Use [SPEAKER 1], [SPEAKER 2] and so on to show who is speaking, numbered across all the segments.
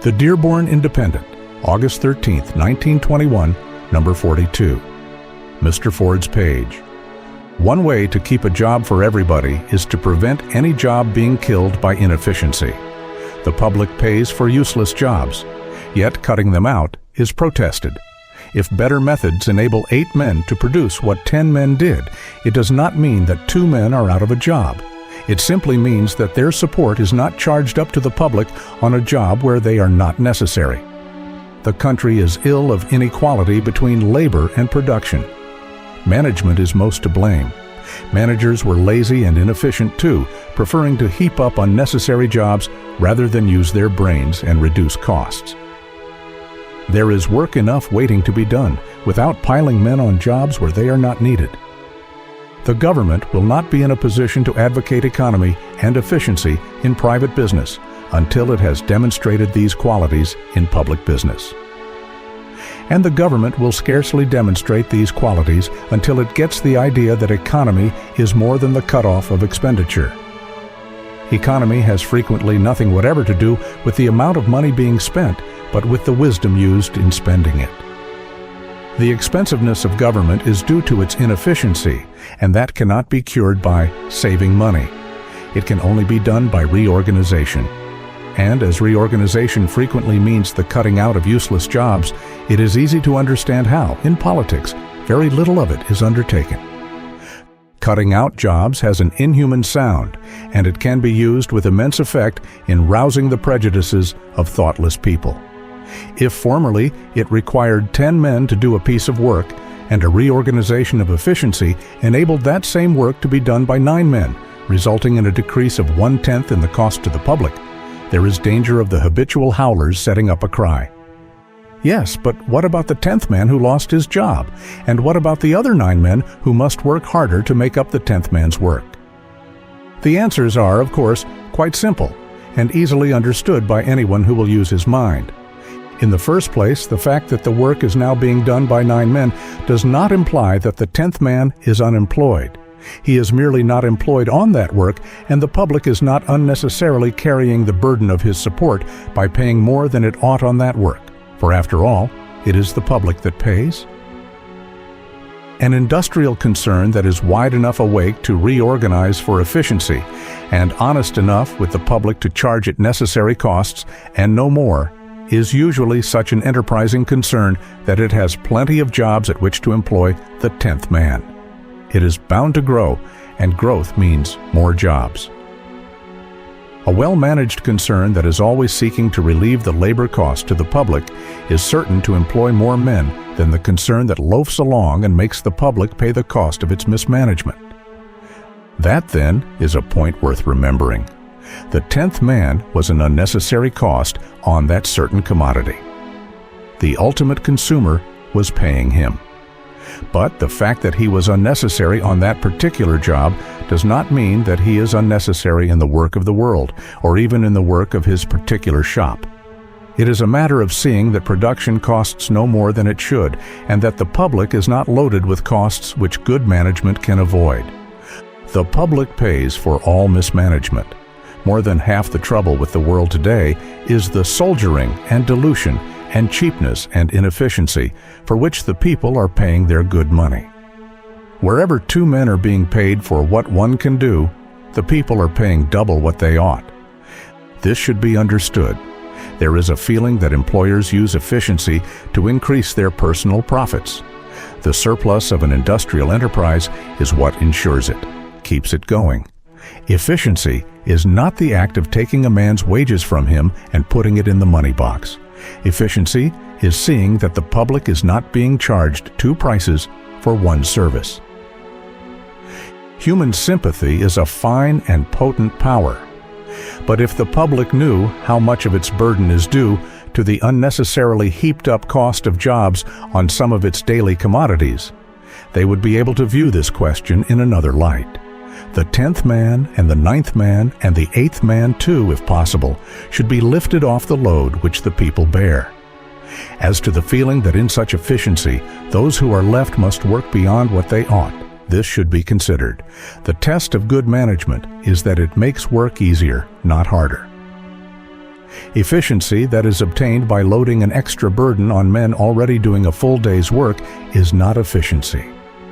[SPEAKER 1] The Dearborn Independent, August 13, 1921, number 42. Mr. Ford's page. One way to keep a job for everybody is to prevent any job being killed by inefficiency. The public pays for useless jobs, yet cutting them out is protested. If better methods enable 8 men to produce what 10 men did, it does not mean that 2 men are out of a job. It simply means that their support is not charged up to the public on a job where they are not necessary. The country is ill of inequality between labor and production. Management is most to blame. Managers were lazy and inefficient too, preferring to heap up unnecessary jobs rather than use their brains and reduce costs. There is work enough waiting to be done without piling men on jobs where they are not needed. The government will not be in a position to advocate economy and efficiency in private business until it has demonstrated these qualities in public business. And the government will scarcely demonstrate these qualities until it gets the idea that economy is more than the cutoff of expenditure. Economy has frequently nothing whatever to do with the amount of money being spent, but with the wisdom used in spending it. The expensiveness of government is due to its inefficiency, and that cannot be cured by saving money. It can only be done by reorganization. And as reorganization frequently means the cutting out of useless jobs, it is easy to understand how, in politics, very little of it is undertaken. Cutting out jobs has an inhuman sound, and it can be used with immense effect in rousing the prejudices of thoughtless people. If formerly it required 10 men to do a piece of work, and a reorganization of efficiency enabled that same work to be done by 9 men, resulting in a decrease of 1/10 in the cost to the public, there is danger of the habitual howlers setting up a cry. Yes, but what about the 10th man who lost his job? And what about the other 9 men who must work harder to make up the 10th man's work? The answers are, of course, quite simple and easily understood by anyone who will use his mind. In the first place, the fact that the work is now being done by 9 men does not imply that the 10th man is unemployed. He is merely not employed on that work, and the public is not unnecessarily carrying the burden of his support by paying more than it ought on that work. For after all, it is the public that pays. An industrial concern that is wide enough awake to reorganize for efficiency and honest enough with the public to charge it necessary costs and no more is usually such an enterprising concern that it has plenty of jobs at which to employ the 10th man. It is bound to grow, and growth means more jobs. A well-managed concern that is always seeking to relieve the labor cost to the public is certain to employ more men than the concern that loafs along and makes the public pay the cost of its mismanagement. That, then, is a point worth remembering. The 10th man was an unnecessary cost on that certain commodity. The ultimate consumer was paying him. But the fact that he was unnecessary on that particular job does not mean that he is unnecessary in the work of the world, or even in the work of his particular shop. It is a matter of seeing that production costs no more than it should, and that the public is not loaded with costs which good management can avoid. The public pays for all mismanagement. More than half the trouble with the world today is the soldiering and dilution and cheapness and inefficiency for which the people are paying their good money. Wherever 2 men are being paid for what one can do, the people are paying double what they ought. This should be understood. There is a feeling that employers use efficiency to increase their personal profits. The surplus of an industrial enterprise is what ensures it, keeps it going. Efficiency is not the act of taking a man's wages from him and putting it in the money box. Efficiency is seeing that the public is not being charged 2 prices for one service. Human sympathy is a fine and potent power. But if the public knew how much of its burden is due to the unnecessarily heaped up cost of jobs on some of its daily commodities, they would be able to view this question in another light. The 10th man and the 9th man and the 8th man too, if possible, should be lifted off the load which the people bear. As to the feeling that in such efficiency, those who are left must work beyond what they ought, this should be considered. The test of good management is that it makes work easier, not harder. Efficiency that is obtained by loading an extra burden on men already doing a full day's work is not efficiency.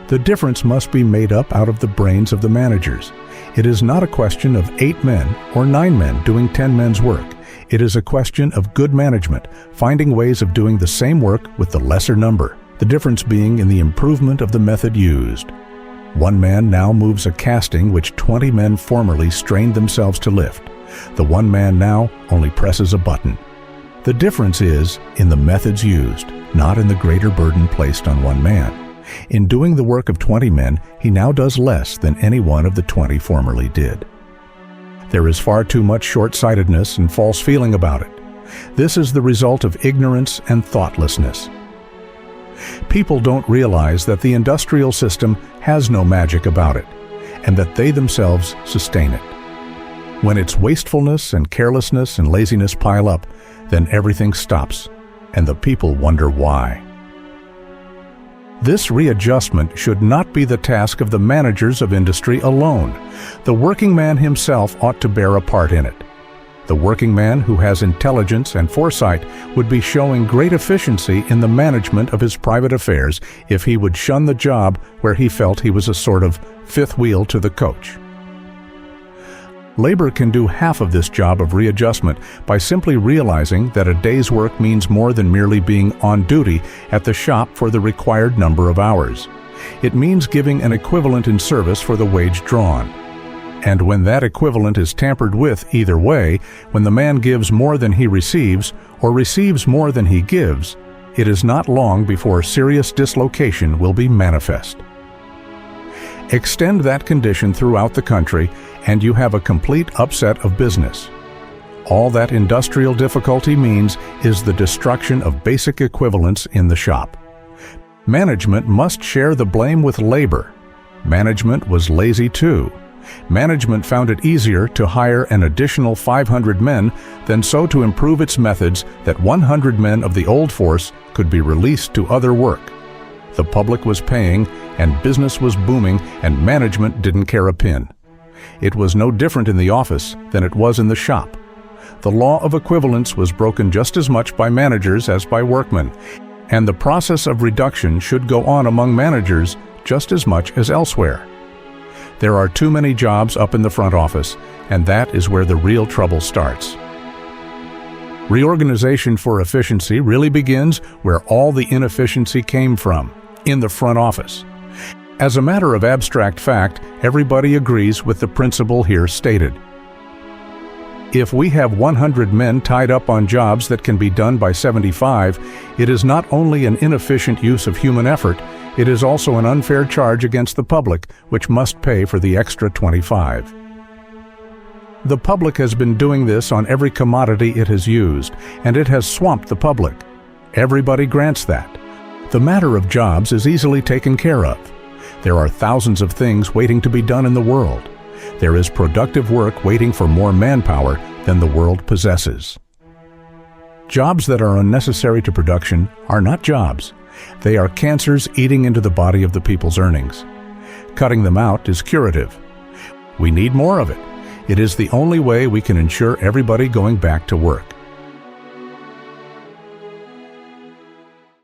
[SPEAKER 1] The difference must be made up out of the brains of the managers. It is not a question of 8 men or 9 men doing 10 men's work. It is a question of good management, finding ways of doing the same work with the lesser number, the difference being in the improvement of the method used. 1 man now moves a casting which 20 men formerly strained themselves to lift. The 1 man now only presses a button. The difference is in the methods used, not in the greater burden placed on 1 man. In doing the work of 20 men, he now does less than any one of the 20 formerly did. There is far too much short-sightedness and false feeling about it. This is the result of ignorance and thoughtlessness. People don't realize that the industrial system has no magic about it, and that they themselves sustain it. When its wastefulness and carelessness and laziness pile up, then everything stops, and the people wonder why. This readjustment should not be the task of the managers of industry alone. The working man himself ought to bear a part in it. The working man who has intelligence and foresight would be showing great efficiency in the management of his private affairs if he would shun the job where he felt he was a sort of fifth wheel to the coach. Labor can do half of this job of readjustment by simply realizing that a day's work means more than merely being on duty at the shop for the required number of hours. It means giving an equivalent in service for the wage drawn. And when that equivalent is tampered with either way, when the man gives more than he receives or receives more than he gives, it is not long before serious dislocation will be manifest. Extend that condition throughout the country, and you have a complete upset of business. All that industrial difficulty means is the destruction of basic equivalence in the shop. Management must share the blame with labor. Management was lazy too. Management found it easier to hire an additional 500 men than so to improve its methods that 100 men of the old force could be released to other work. The public was paying, and business was booming, and management didn't care a pin. It was no different in the office than it was in the shop. The law of equivalence was broken just as much by managers as by workmen, and the process of reduction should go on among managers just as much as elsewhere. There are too many jobs up in the front office, and that is where the real trouble starts. Reorganization for efficiency really begins where all the inefficiency came from, in the front office. As a matter of abstract fact, everybody agrees with the principle here stated. If we have 100 men tied up on jobs that can be done by 75, it is not only an inefficient use of human effort, it is also an unfair charge against the public, which must pay for the extra 25. The public has been doing this on every commodity it has used, and it has swamped the public. Everybody grants that. The matter of jobs is easily taken care of. There are thousands of things waiting to be done in the world. There is productive work waiting for more manpower than the world possesses. Jobs that are unnecessary to production are not jobs. They are cancers eating into the body of the people's earnings. Cutting them out is curative. We need more of it. It is the only way we can ensure everybody going back to work.